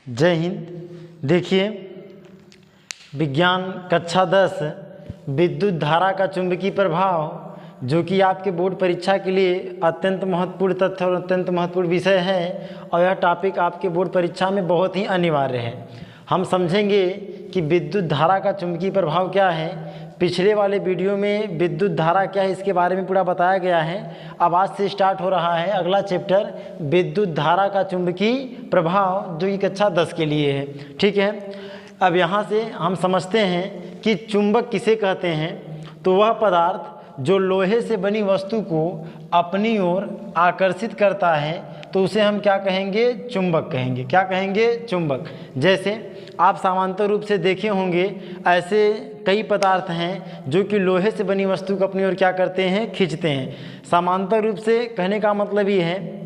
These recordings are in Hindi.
जय हिंद। देखिए, विज्ञान कक्षा 10 विद्युत धारा का चुंबकीय प्रभाव, जो कि आपके बोर्ड परीक्षा के लिए अत्यंत महत्वपूर्ण तथ्य और अत्यंत महत्वपूर्ण विषय है, और यह टॉपिक आपके बोर्ड परीक्षा में बहुत ही अनिवार्य है। हम समझेंगे कि विद्युत धारा का चुंबकीय प्रभाव क्या है। पिछले वाले वीडियो में विद्युत धारा क्या है इसके बारे में पूरा बताया गया है। अब आज से स्टार्ट हो रहा है अगला चैप्टर, विद्युत धारा का चुंबकीय प्रभाव, जो कि कक्षा 10 के लिए है। ठीक है, अब यहाँ से हम समझते हैं कि चुंबक किसे कहते हैं। तो वह पदार्थ जो लोहे से बनी वस्तु को अपनी ओर आकर्षित करता है, तो उसे हम क्या कहेंगे? चुंबक कहेंगे। क्या कहेंगे? चुंबक। जैसे आप सामान्य रूप से देखे होंगे, ऐसे कई पदार्थ हैं जो कि लोहे से बनी वस्तु को अपनी ओर क्या करते हैं? खींचते हैं। सामान्य रूप से कहने का मतलब ये है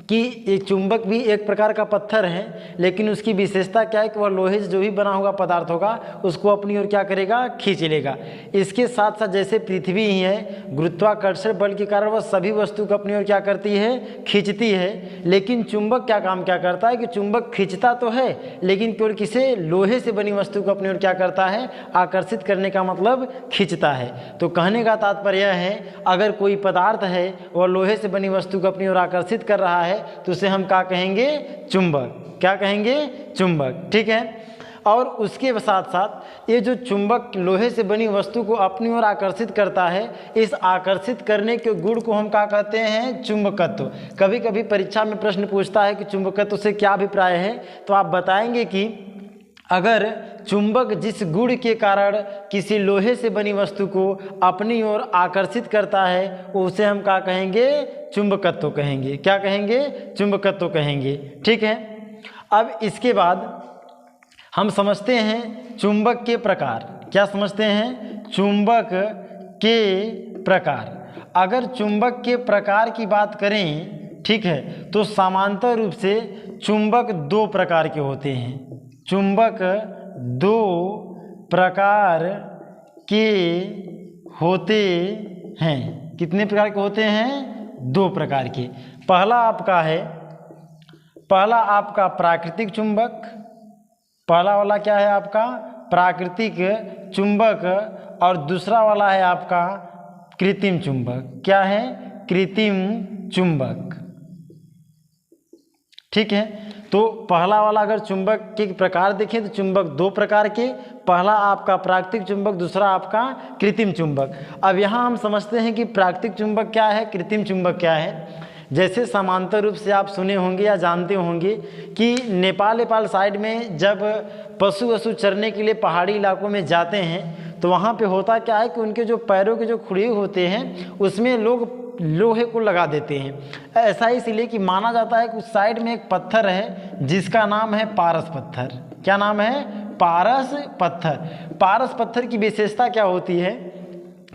कि एक चुंबक भी एक प्रकार का पत्थर है, लेकिन उसकी विशेषता क्या है कि वह लोहे से जो भी बना हुआ पदार्थ होगा उसको अपनी ओर क्या करेगा? खींच लेगा। इसके साथ साथ जैसे पृथ्वी ही है, गुरुत्वाकर्षण बल के कारण वह सभी वस्तु को अपनी ओर क्या करती है? खींचती है। लेकिन चुंबक क्या काम क्या करता है कि चुंबक खींचता तो है, लेकिन केवल किसे? लोहे से बनी वस्तु को अपनी ओर क्या करता है? आकर्षित करने का मतलब खींचता है। तो कहने का तात्पर्य है, अगर कोई पदार्थ है वह लोहे से बनी वस्तु को अपनी ओर आकर्षित कर रहा है, तो उसे हम क्या कहेंगे? चुंबक। क्या कहेंगे? चुंबक। ठीक है। और उसके साथ साथ ये जो चुंबक लोहे से बनी वस्तु को अपनी ओर आकर्षित करता है, इस आकर्षित करने के गुण को हम क्या कहते हैं? चुंबकत्व। कभी कभी परीक्षा में प्रश्न पूछता है कि चुंबकत्व से क्या अभिप्राय है, तो आप बताएंगे कि अगर चुंबक जिस गुण के कारण किसी लोहे से बनी वस्तु को अपनी ओर आकर्षित करता है, उसे हम क्या कहेंगे? चुंबकत्व कहेंगे। क्या कहेंगे? चुंबकत्व कहेंगे। ठीक है। अब इसके बाद हम समझते हैं चुंबक के प्रकार। क्या समझते हैं? चुंबक के प्रकार। अगर चुंबक के प्रकार की बात करें, ठीक है, तो सामान्य रूप से चुंबक दो प्रकार के होते हैं। चुंबक दो प्रकार के होते हैं। कितने प्रकार के होते हैं? दो प्रकार के। पहला आपका प्राकृतिक चुंबक। पहला वाला क्या है आपका? प्राकृतिक चुंबक। और दूसरा वाला है आपका कृत्रिम चुंबक। क्या है? कृत्रिम चुंबक। ठीक है। तो पहला वाला अगर चुंबक के प्रकार देखें तो चुंबक दो प्रकार के, पहला आपका प्राकृतिक चुंबक, दूसरा आपका कृत्रिम चुंबक। अब यहाँ हम समझते हैं कि प्राकृतिक चुंबक क्या है, कृत्रिम चुंबक क्या है। जैसे सामान्य रूप से आप सुने होंगे या जानते होंगे कि नेपाल साइड में जब पशु वशु चरने के लिए पहाड़ी इलाकों में जाते हैं, तो वहाँ पे होता क्या है कि उनके जो पैरों के जो खुड़े होते हैं उसमें लोग लोहे को लगा देते हैं। ऐसा इसलिए कि माना जाता है कि उस साइड में एक पत्थर है जिसका नाम है पारस पत्थर। क्या नाम है? पारस पत्थर। पारस पत्थर की विशेषता क्या होती है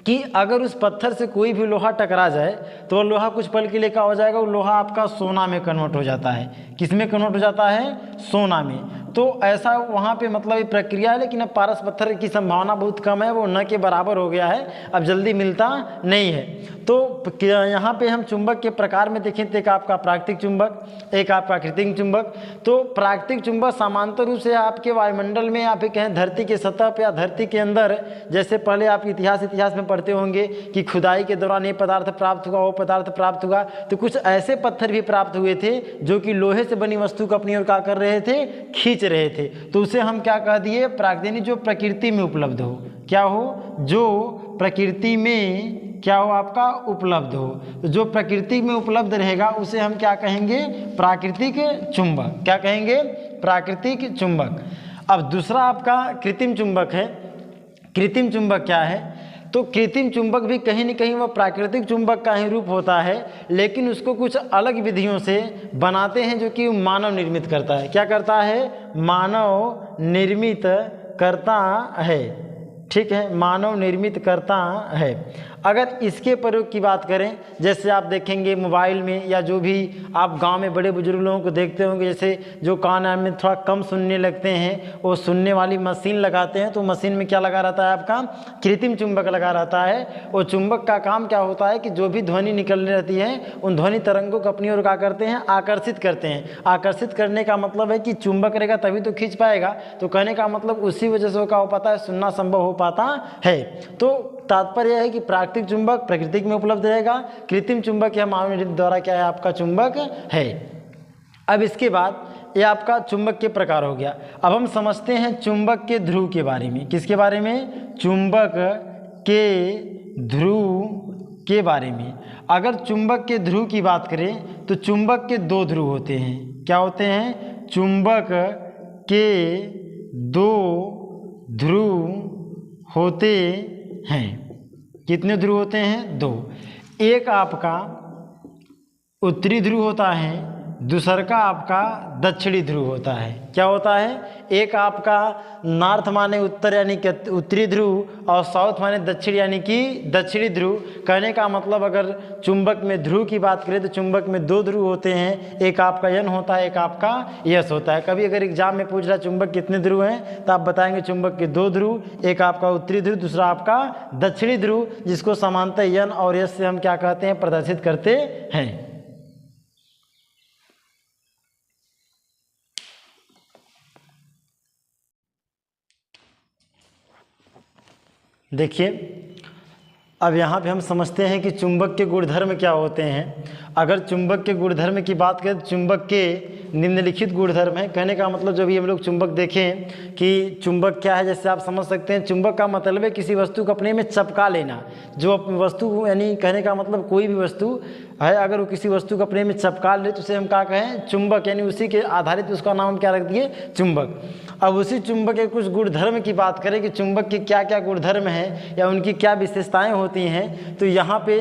कि अगर उस पत्थर से कोई भी लोहा टकरा जाए तो वह लोहा कुछ पल के लिए क्या हो जाएगा? वो लोहा आपका सोना में कन्वर्ट हो जाता है। किस में कन्वर्ट हो जाता है? सोना में। तो ऐसा वहाँ पे मतलब ये प्रक्रिया है, लेकिन अब पारस पत्थर की संभावना बहुत कम है, वो न के बराबर हो गया है, अब जल्दी मिलता नहीं है। तो यहाँ पे हम चुंबक के प्रकार में देखें तो एक आपका प्राकृतिक चुंबक, एक आपका कृत्रिम चुंबक। तो प्राकृतिक चुंबक सामान्य रूप से आपके वायुमंडल में या फिर कहें धरती के सतह पर या धरती के अंदर, जैसे पहले आप इतिहास में पढ़ते होंगे कि खुदाई के दौरान ये पदार्थ प्राप्त हुआ, वो पदार्थ प्राप्त हुआ, तो कुछ ऐसे पत्थर भी प्राप्त हुए थे जो कि लोहे से बनी वस्तु को अपनी ओर क्या कर रहे थे? खींच रहे थे। तो उसे हम क्या कह दिए? प्राकृतिक, जो प्रकृति में उपलब्ध हो। क्या हो? जो प्रकृति में क्या हो? आपका उपलब्ध हो। तो जो प्रकृति में उपलब्ध रहेगा उसे हम क्या कहेंगे? प्राकृतिक चुंबक। क्या कहेंगे? प्राकृतिक चुंबक। अब दूसरा आपका कृत्रिम चुंबक है। कृत्रिम चुंबक क्या है? तो कृत्रिम चुंबक भी कहीं न कहीं वह प्राकृतिक चुंबक का ही रूप होता है, लेकिन उसको कुछ अलग विधियों से बनाते हैं, जो कि मानव निर्मित करता है। क्या करता है? मानव निर्मित करता है। ठीक है, मानव निर्मित करता है। अगर इसके प्रयोग की बात करें, जैसे आप देखेंगे मोबाइल में या जो भी आप गांव में बड़े बुजुर्ग लोगों को देखते होंगे, जैसे जो कान में थोड़ा कम सुनने लगते हैं वो सुनने वाली मशीन लगाते हैं, तो मशीन में क्या लगा रहता है आपका कृत्रिम चुंबक लगा रहता है। वो चुंबक का काम क्या होता है कि जो भी ध्वनि निकलने रहती है उन ध्वनि तरंगों को अपनी ओर क्या करते हैं, आकर्षित करते हैं। आकर्षित करने का मतलब है कि चुंबक रहेगा तभी तो खींच पाएगा, तो कहने का मतलब उसी वजह से क्या हो पाता है, सुनना संभव हो पाता है। तो तात्पर्य है कि प्राकृतिक चुंबक प्रकृति में उपलब्ध रहेगा, कृत्रिम चुंबक या मानव द्वारा क्या है आपका चुंबक है। अब इसके बाद ये आपका चुंबक के प्रकार हो गया। अब हम समझते हैं चुंबक के ध्रुव के बारे में। किसके बारे में? चुंबक के ध्रुव के बारे में। अगर चुंबक के ध्रुव की बात करें तो चुंबक के दो ध्रुव होते हैं। क्या होते हैं? चुंबक के दो ध्रुव होते हैं। कितने ध्रुव होते हैं? दो। एक आपका उत्तरी ध्रुव होता है, दूसरा का आपका दक्षिणी ध्रुव होता है। क्या होता है? एक आपका नॉर्थ माने उत्तर यानी कि उत्तरी ध्रुव और साउथ माने दक्षिण यानी कि दक्षिणी ध्रुव। कहने का मतलब अगर चुंबक में ध्रुव की बात करें तो चुंबक में दो ध्रुव होते हैं, एक आपका यन होता है, एक आपका यस होता है। कभी अगर एग्जाम में पूछ रहा है चुंबक कितने ध्रुव हैं तो आप बताएंगे चुंबक के दो ध्रुव, एक आपका उत्तरी ध्रुव, दूसरा आपका दक्षिणी ध्रुव, जिसको समानतः यन और यस से हम क्या कहते हैं, प्रदर्शित करते हैं। देखिए अब यहाँ पे हम समझते हैं कि चुंबक के गुणधर्म क्या होते हैं। अगर चुंबक के गुणधर्म की बात करें तो चुंबक के निम्नलिखित गुणधर्म है। कहने का मतलब जब भी हम लोग चुंबक देखें कि चुंबक क्या है, जैसे आप समझ सकते हैं चुंबक का मतलब है किसी वस्तु को अपने में चपका लेना। जो वस्तु यानी कहने का मतलब कोई भी वस्तु है अगर वो किसी वस्तु को अपने में चपका ले तो उसे हम क्या कहें, चुंबक, यानी उसी के आधारित उसका नाम क्या रख दिए, चुंबक। अब उसी चुंबक के कुछ गुणधर्म की बात करें कि चुंबक के क्या क्या गुणधर्म हैं या उनकी क्या विशेषताएं होती हैं, तो यहाँ पे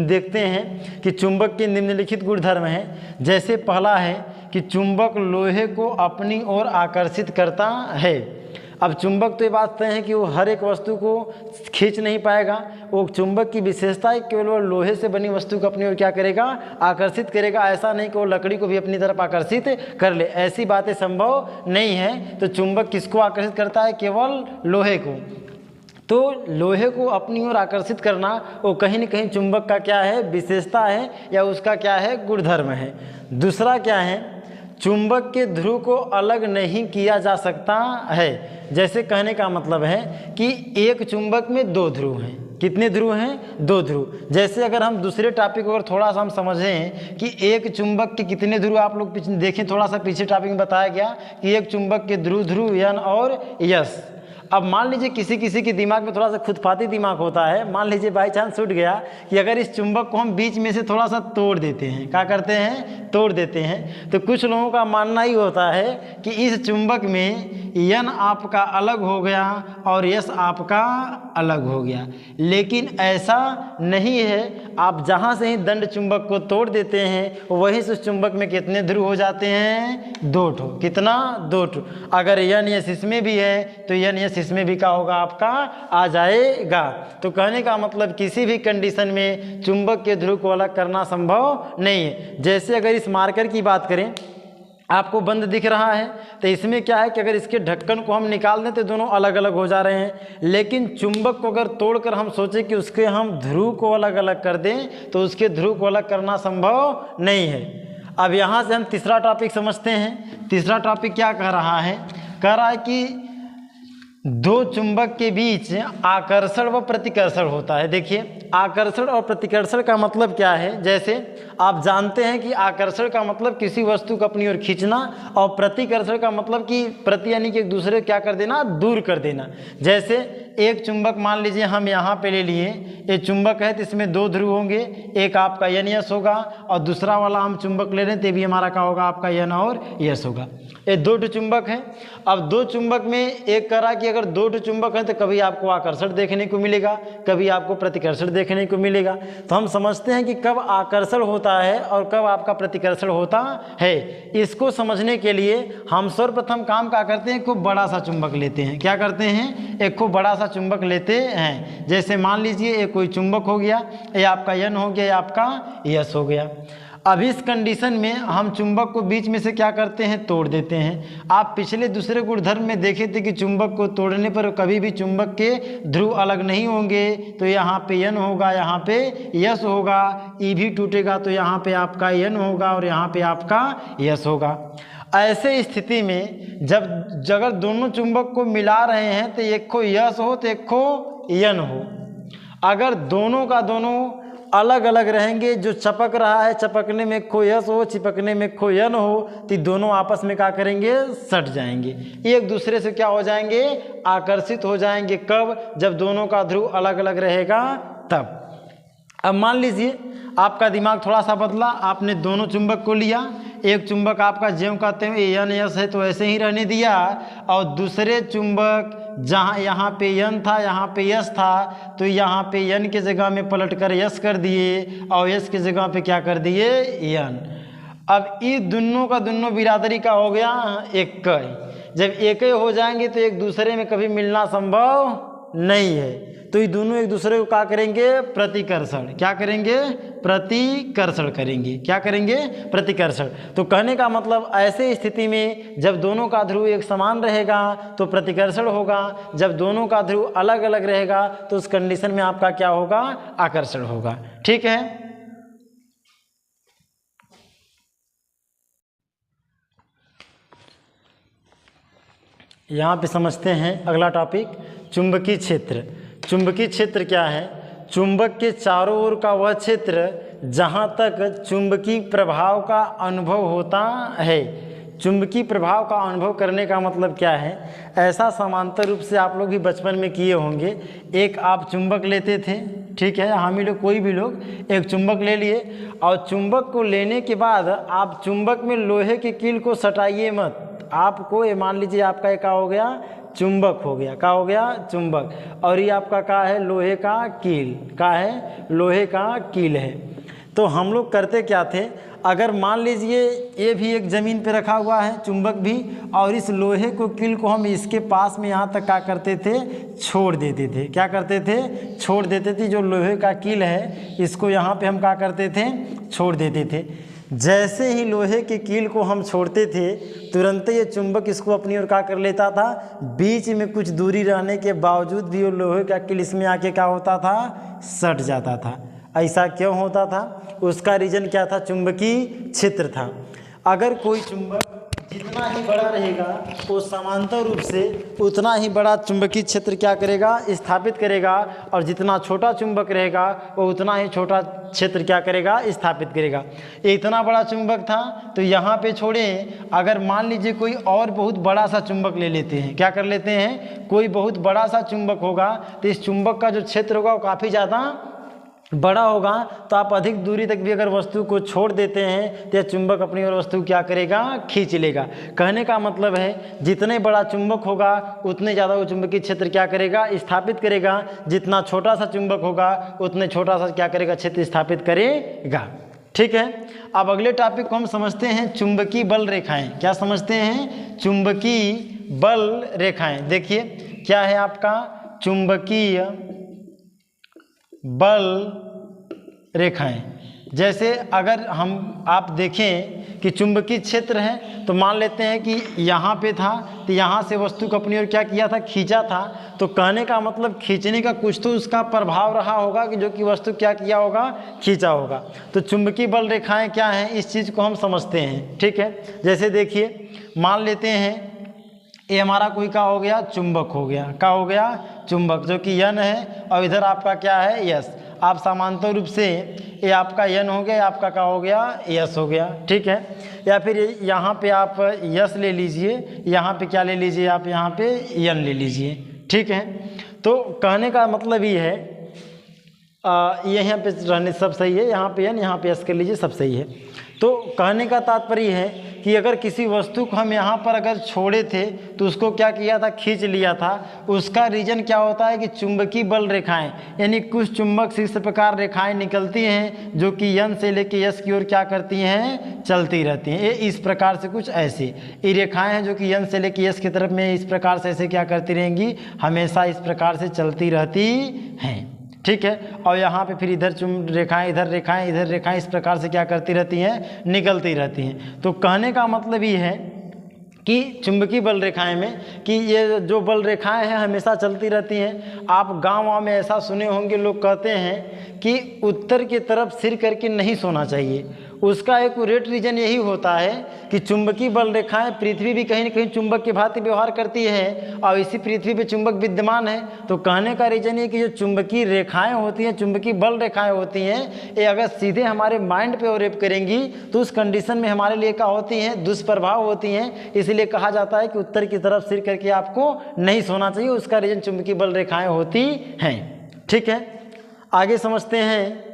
देखते हैं कि चुंबक के निम्नलिखित गुणधर्म हैं। जैसे पहला है कि चुंबक लोहे को अपनी ओर आकर्षित करता है। अब चुंबक तो ये बात तय है कि वो हर एक वस्तु को खींच नहीं पाएगा, वो चुंबक की विशेषता है केवल वो लोहे से बनी वस्तु को अपनी ओर क्या करेगा, आकर्षित करेगा। ऐसा नहीं कि वो लकड़ी को भी अपनी तरफ आकर्षित कर ले, ऐसी बातें संभव नहीं है। तो चुंबक किसको आकर्षित करता है, केवल लोहे को। तो लोहे को अपनी ओर आकर्षित करना वो कहीं न कहीं चुंबक का क्या है, विशेषता है या उसका क्या है, गुणधर्म है। दूसरा क्या है, चुंबक के ध्रुव को अलग नहीं किया जा सकता है। जैसे कहने का मतलब है कि एक चुंबक में दो ध्रुव हैं। कितने ध्रुव हैं, दो ध्रुव। जैसे अगर हम दूसरे टॉपिक को अगर थोड़ा सा हम समझें कि एक चुंबक के कितने ध्रुव, आप लोग देखें थोड़ा सा पीछे टॉपिक में बताया गया कि एक चुंबक के ध्रुव यन और यस। अब मान लीजिए किसी के दिमाग में थोड़ा सा खुदपाती दिमाग होता है, मान लीजिए बाई चांस छूट गया कि अगर इस चुंबक को हम बीच में से थोड़ा सा तोड़ देते हैं, क्या करते हैं, तोड़ देते हैं, तो कुछ लोगों का मानना ही होता है कि इस चुंबक में यन आपका अलग हो गया और यस आपका अलग हो गया। लेकिन ऐसा नहीं है। आप जहाँ से ही दंड चुंबक को तोड़ देते हैं वहीं से उस चुंबक में कितने ध्रुव हो जाते हैं, दो ठो। कितना, दो ठो। अगर यन यस इसमें भी है तो यन यस इसमें भी क्या होगा, आपका आ जाएगा। तो कहने का मतलब किसी भी कंडीशन में चुंबक के ध्रुव को अलग करना संभव नहीं है। जैसे अगर इस मार्कर की बात करें, आपको बंद दिख रहा है तो इसमें क्या है कि अगर इसके ढक्कन को हम निकाल दें तो दोनों अलग अलग हो जा रहे हैं। लेकिन चुंबक को अगर तोड़कर हम सोचें कि उसके हम ध्रुव को अलग अलग कर दें तो उसके ध्रुव को अलग करना संभव नहीं है। अब यहाँ से हम तीसरा टॉपिक समझते हैं। तीसरा टॉपिक क्या कह रहा है, कह रहा है कि दो चुंबक के बीच आकर्षण व प्रतिकर्षण होता है। देखिए आकर्षण और प्रतिकर्षण का मतलब क्या है। जैसे आप जानते हैं कि आकर्षण का मतलब किसी वस्तु को अपनी ओर खींचना और प्रतिकर्षण का मतलब कि प्रति यानी कि एक दूसरे क्या कर देना, दूर कर देना। जैसे एक चुंबक मान लीजिए हम यहाँ पे ले लिए, ये चुंबक है तो इसमें दो ध्रुव होंगे, एक आपका यन यस होगा और दूसरा वाला हम चुंबक ले रहे हैं तो भी हमारा क्या होगा, आपका यन और यस होगा। ये दो चुंबक हैं। अब दो चुंबक में एक कह रहा कि अगर दो चुंबक हैं तो कभी आपको आकर्षण देखने को मिलेगा, कभी आपको प्रतिकर्षण देखने को मिलेगा। तो हम समझते हैं कि कब आकर्षण होता है और कब आपका प्रतिकर्षण होता है। इसको समझने के लिए हम सर्वप्रथम काम क्या करते हैं, खूब बड़ा सा चुंबक लेते हैं। क्या करते हैं, एक खूब बड़ा सा चुंबक लेते हैं। जैसे मान लीजिए ये कोई चुंबक हो गया, ये आपका यन हो गया, ये आपका यस हो गया। अब इस कंडीशन में हम चुंबक को बीच में से क्या करते हैं, तोड़ देते हैं। आप पिछले दूसरे गुणधर्म में देखे थे कि चुंबक को तोड़ने पर कभी भी चुंबक के ध्रुव अलग नहीं होंगे। तो यहाँ पे यन होगा, यहाँ पे यस होगा, ई भी टूटेगा तो यहाँ पे आपका यन होगा और यहाँ पे आपका यस होगा। ऐसे स्थिति में जब अगर दोनों चुंबक को मिला रहे हैं तो एक को यस हो तो एक को यन हो। अगर दोनों का दोनों अलग अलग रहेंगे, जो चपक रहा है चपकने में खो यस हो, चिपकने में खो यन हो, तो दोनों आपस में क्या करेंगे, सट जाएंगे, एक दूसरे से क्या हो जाएंगे, आकर्षित हो जाएंगे। कब, जब दोनों का ध्रुव अलग अलग रहेगा तब। अब मान लीजिए आपका दिमाग थोड़ा सा बदला, आपने दोनों चुंबक को लिया, एक चुंबक आपका ज्यों कहते हैं यन यस है तो ऐसे ही रहने दिया, और दूसरे चुंबक जहाँ यहाँ पे यन था यहाँ पे यस था तो यहाँ पे यन के जगह में पलट कर यस कर दिए और यस की जगह पे क्या कर दिए, यन। अब ये दोनों का दोनों बिरादरी का हो गया एक ही। जब एक ही हो जाएंगे तो एक दूसरे में कभी मिलना संभव नहीं है, तो ये दोनों एक दूसरे को क्या करेंगे, प्रतिकर्षण। क्या करेंगे, प्रतिकर्षण करेंगे। क्या करेंगे, प्रतिकर्षण। तो कहने का मतलब ऐसे स्थिति में जब दोनों का ध्रुव एक समान रहेगा तो प्रतिकर्षण होगा, जब दोनों का ध्रुव अलग अलग रहेगा तो उस कंडीशन में आपका क्या होगा, आकर्षण होगा। ठीक है। यहाँ पे समझते हैं अगला टॉपिक, चुंबकीय क्षेत्र। चुंबकीय क्षेत्र क्या है, चुंबक के चारों ओर का वह क्षेत्र जहाँ तक चुंबकीय प्रभाव का अनुभव होता है। चुंबकीय प्रभाव का अनुभव करने का मतलब क्या है, ऐसा समांतर रूप से आप लोग भी बचपन में किए होंगे। एक आप चुंबक लेते थे, ठीक है, हम ही लोग कोई भी लोग एक चुंबक ले लिए, और चुंबक को लेने के बाद आप चुंबक में लोहे की कील को सटाइए मत। आपको ये मान लीजिए आपका क्या हो गया, चुंबक हो गया। क्या हो गया, चुंबक, और ये आपका क्या है, लोहे का कील। क्या है, लोहे का कील है। तो हम लोग करते क्या थे, अगर मान लीजिए ये भी एक ज़मीन पे रखा हुआ है चुंबक भी, और इस लोहे को कील को हम इसके पास में यहाँ तक क्या करते थे, छोड़ देते थे। क्या करते थे, छोड़ देते थे। जो लोहे का कील है इसको यहाँ पे हम क्या करते थे, छोड़ देते थे। जैसे ही लोहे की कील को हम छोड़ते थे तुरंत ये चुंबक इसको अपनी ओर क्या कर लेता था, बीच में कुछ दूरी रहने के बावजूद भी वो लोहे का कील इसमें आके क्या होता था, सट जाता था। ऐसा क्यों होता था, उसका रीजन क्या था, चुंबकीय क्षेत्र था। अगर कोई चुंबक जितना ही बड़ा रहेगा वो समांतर रूप से उतना ही बड़ा चुंबकीय क्षेत्र क्या करेगा, स्थापित करेगा, और जितना छोटा चुंबक रहेगा वो उतना ही छोटा क्षेत्र क्या करेगा, स्थापित करेगा। इतना बड़ा चुंबक था तो यहाँ पे छोड़ें, अगर मान लीजिए कोई और बहुत बड़ा सा चुंबक ले लेते हैं, क्या कर लेते हैं, कोई बहुत बड़ा सा चुंबक होगा तो इस चुंबक का जो क्षेत्र होगा वो काफ़ी ज़्यादा बड़ा होगा, तो आप अधिक दूरी तक भी अगर वस्तु को छोड़ देते हैं तो यह चुंबक अपनी ओर वस्तु क्या करेगा, खींच लेगा। कहने का मतलब है जितने बड़ा चुंबक होगा उतने ज़्यादा वो चुंबकीय क्षेत्र क्या करेगा, स्थापित करेगा। जितना छोटा सा चुंबक होगा उतने छोटा सा क्या करेगा, क्षेत्र स्थापित करेगा। ठीक है। अब अगले टॉपिक को हम समझते हैं चुंबकीय बल रेखाएं। क्या समझते हैं, चुंबकीय बल रेखाएं। देखिए क्या है आपका, चुंबकीय बल रेखाएं। जैसे अगर आप देखें कि चुंबकीय क्षेत्र है तो मान लेते हैं कि यहाँ पे था तो यहाँ से वस्तु को अपनी ओर क्या किया था, खींचा था। तो कहने का मतलब खींचने का कुछ तो उसका प्रभाव रहा होगा कि जो कि वस्तु क्या किया होगा, खींचा होगा। तो चुंबकीय बल रेखाएं क्या हैं, इस चीज़ को हम समझते हैं। ठीक है। जैसे देखिए मान लेते हैं ये हमारा कोई क्या हो गया, चुंबक हो गया। क्या हो गया, चुंबक, जो कि यन है, और इधर आपका क्या है, यस। आप समांतर रूप से ये आपका यन हो गया, आपका क्या हो गया, यस हो गया। ठीक है। या फिर यहाँ पे आप यस ले लीजिए, यहाँ पे क्या ले लीजिए आप, यहाँ पे यन ले लीजिए। ठीक है। तो कहने का मतलब ये है यहाँ पे रहने सब सही है, यहाँ पे यन, यहाँ पे यस कर लीजिए, सब सही है। तो कहने का तात्पर्य है कि अगर किसी वस्तु को हम यहाँ पर अगर छोड़े थे तो उसको क्या किया था, खींच लिया था, उसका रीजन क्या होता है कि चुंबकीय बल रेखाएं, यानी कुछ चुंबक से इस प्रकार रेखाएं निकलती हैं जो कि यन से लेके यस की ओर क्या करती हैं, चलती रहती हैं। ये इस प्रकार से कुछ ऐसे ये रेखाएं हैं जो कि यन से लेके यस की तरफ में इस प्रकार से ऐसे क्या करती रहेंगी, हमेशा इस प्रकार से चलती रहती हैं। ठीक है। और यहाँ पे फिर इधर रेखाएं, इधर रेखाएं, इधर रेखाएं इस प्रकार से क्या करती रहती हैं, निकलती रहती हैं। तो कहने का मतलब ये है कि चुंबकीय बल रेखाएं में कि ये जो बल रेखाएं हैं हमेशा चलती रहती हैं। आप गाँव में ऐसा सुने होंगे, लोग कहते हैं कि उत्तर की तरफ सिर करके नहीं सोना चाहिए। उसका एक रेट रीजन यही होता है कि चुंबकीय बल रेखाएं, पृथ्वी भी कहीं न कहीं चुंबक की भांति व्यवहार करती है और इसी पृथ्वी पे चुंबक विद्यमान है। तो कहने का रीजन ये कि जो चुंबकीय रेखाएं होती हैं, चुंबकीय बल रेखाएं होती हैं, ये अगर सीधे हमारे माइंड पे ओवरलैप करेंगी तो उस कंडीशन में हमारे लिए क्या होती हैं, दुष्प्रभाव होती हैं। इसलिए कहा जाता है कि उत्तर की तरफ सिर करके आपको नहीं सोना चाहिए। उसका रीजन चुंबकीय बल रेखाएँ होती हैं। ठीक है, आगे समझते हैं।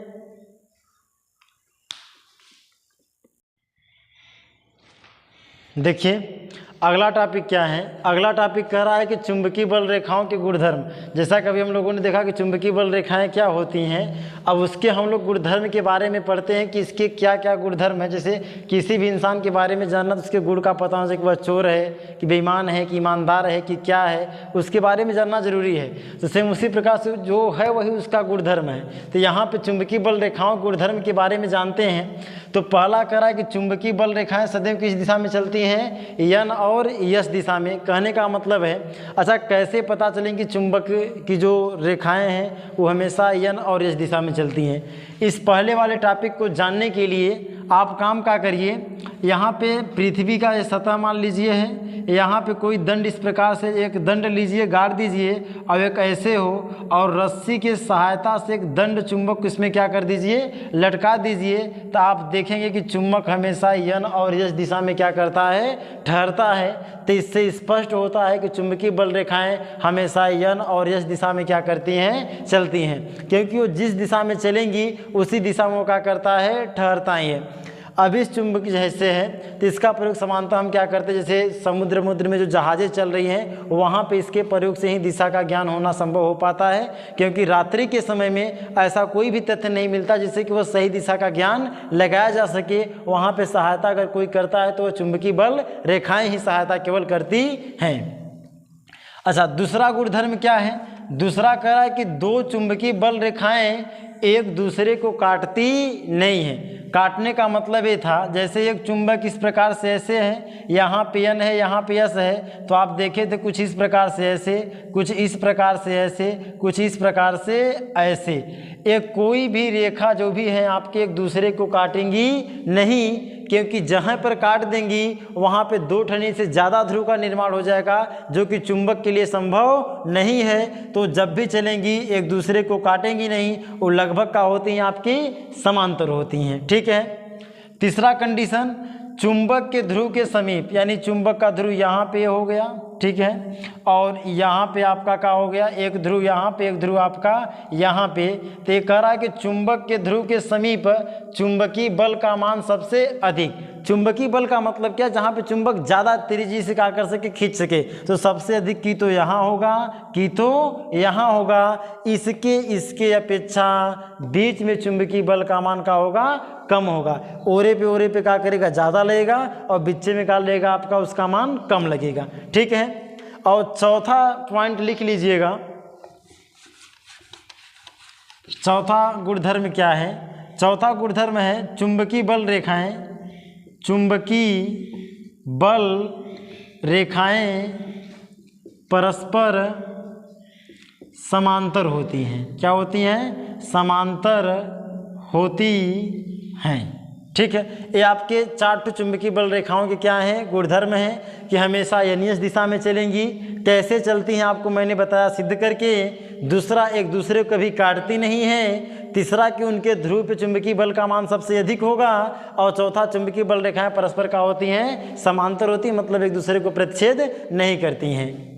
देखिए अगला टॉपिक क्या है। अगला टॉपिक कह रहा है कि चुंबकीय बल रेखाओं के गुणधर्म। जैसा कभी हम लोगों ने देखा कि चुंबकीय बल रेखाएं क्या होती हैं, अब उसके हम लोग गुणधर्म के बारे में पढ़ते हैं कि इसके क्या क्या गुणधर्म है। जैसे किसी भी इंसान के बारे में जानना तो उसके गुण का पता होना चाहिए कि वह चोर है, कि बेईमान है, कि ईमानदार है, कि क्या है, उसके बारे में जानना जरूरी है। तो सेम उसी प्रकार से जो है वही उसका गुणधर्म है। तो यहाँ पर चुंबकीय बल रेखाओं गुणधर्म के बारे में जानते हैं। तो पहला कह रहा है कि चुंबकीय बल रेखाएं सदैव किस दिशा में चलती हैं, यन और यस दिशा में। कहने का मतलब है, अच्छा कैसे पता चलेंगे कि चुंबक की जो रेखाएं हैं वो हमेशा यन और यस दिशा में चलती हैं। इस पहले वाले टॉपिक को जानने के लिए आप काम क्या करिए, यहाँ पे पृथ्वी का ये सतह मान लीजिए है, यहाँ पे कोई दंड इस प्रकार से एक दंड लीजिए, गाड़ दीजिए और एक ऐसे हो और रस्सी के सहायता से एक दंड चुंबक को इसमें क्या कर दीजिए, लटका दीजिए। तो आप देखेंगे कि चुंबक हमेशा यन और यस दिशा में क्या करता है, ठहरता है। तो इससे स्पष्ट होता है कि चुंबकीय बल रेखाएं हमेशा यन और यस दिशा में क्या करती हैं, चलती हैं, क्योंकि वो जिस दिशा में चलेंगी उसी दिशा में वो क्या करता है, ठहरता ही है। अब इस चुंबक जैसे है तो इसका प्रयोग समानता हम क्या करते हैं, जैसे समुद्र में जो जहाज़ें चल रही हैं वहाँ पे इसके प्रयोग से ही दिशा का ज्ञान होना संभव हो पाता है, क्योंकि रात्रि के समय में ऐसा कोई भी तथ्य नहीं मिलता जिससे कि वह सही दिशा का ज्ञान लगाया जा सके। वहाँ पे सहायता अगर कोई करता है तो वह चुंबकीय बल रेखाएँ ही सहायता केवल करती हैं। अच्छा, दूसरा गुणधर्म क्या है, दूसरा कह रहा है कि दो चुंबकीय बल रेखाएं एक दूसरे को काटती नहीं है। काटने का मतलब ये था, जैसे एक चुंबक इस प्रकार से ऐसे है, यहाँ पे यन है, यहाँ पे यस है, तो आप देखें तो कुछ इस प्रकार से ऐसे, कुछ इस प्रकार से ऐसे, कुछ इस प्रकार से ऐसे। एक कोई भी रेखा जो भी है आपके एक दूसरे को काटेंगी नहीं, क्योंकि जहाँ पर काट देंगी वहाँ पे दो ठनी से ज़्यादा ध्रुव का निर्माण हो जाएगा, जो कि चुंबक के लिए संभव नहीं है। तो जब भी चलेंगी एक दूसरे को काटेंगी नहीं, वो लगभग क्या होती हैं, आपकी समांतर होती हैं। ठीक है। तीसरा कंडीशन, चुंबक के ध्रुव के समीप, यानी चुंबक का ध्रुव यहाँ पे हो गया, ठीक है, और यहाँ पे आपका क्या हो गया, एक ध्रुव यहाँ पे, एक ध्रुव आपका यहाँ पे। तो ये कह रहा है कि चुंबक के ध्रुव के समीप चुंबकीय बल का मान सबसे अधिक। चुंबकीय बल का मतलब क्या, जहाँ पे चुंबक ज़्यादा तेजी से क्या कर सके, खींच सके। तो सबसे अधिक की तो यहाँ होगा, की तो यहाँ होगा। इसके इसके अपेक्षा बीच में चुंबकीय बल का मान क्या होगा, कम होगा। ओरे पे क्या करेगा, ज़्यादा लगेगा, और बीच में क्या लगेगा आपका, उसका मान कम लगेगा। ठीक है। और चौथा पॉइंट लिख लीजिएगा, चौथा गुणधर्म क्या है। चौथा गुणधर्म है चुंबकीय बल रेखाएं, चुंबकीय बल रेखाएं परस्पर समांतर होती हैं। क्या होती हैं, समांतर होती हैं। ठीक है। ये आपके 4 चुंबकीय बल रेखाओं के क्या हैं, गुणधर्म हैं कि हमेशा यनियस दिशा में चलेंगी। कैसे चलती हैं आपको मैंने बताया सिद्ध करके। दूसरा, एक दूसरे को कभी काटती नहीं है। तीसरा कि उनके ध्रुव पे चुंबकीय बल का मान सबसे अधिक होगा। और चौथा, चुंबकीय बल रेखाएं परस्पर क्या होती हैं, समांतर होती हैं, मतलब एक दूसरे को प्रतिच्छेद नहीं करती हैं।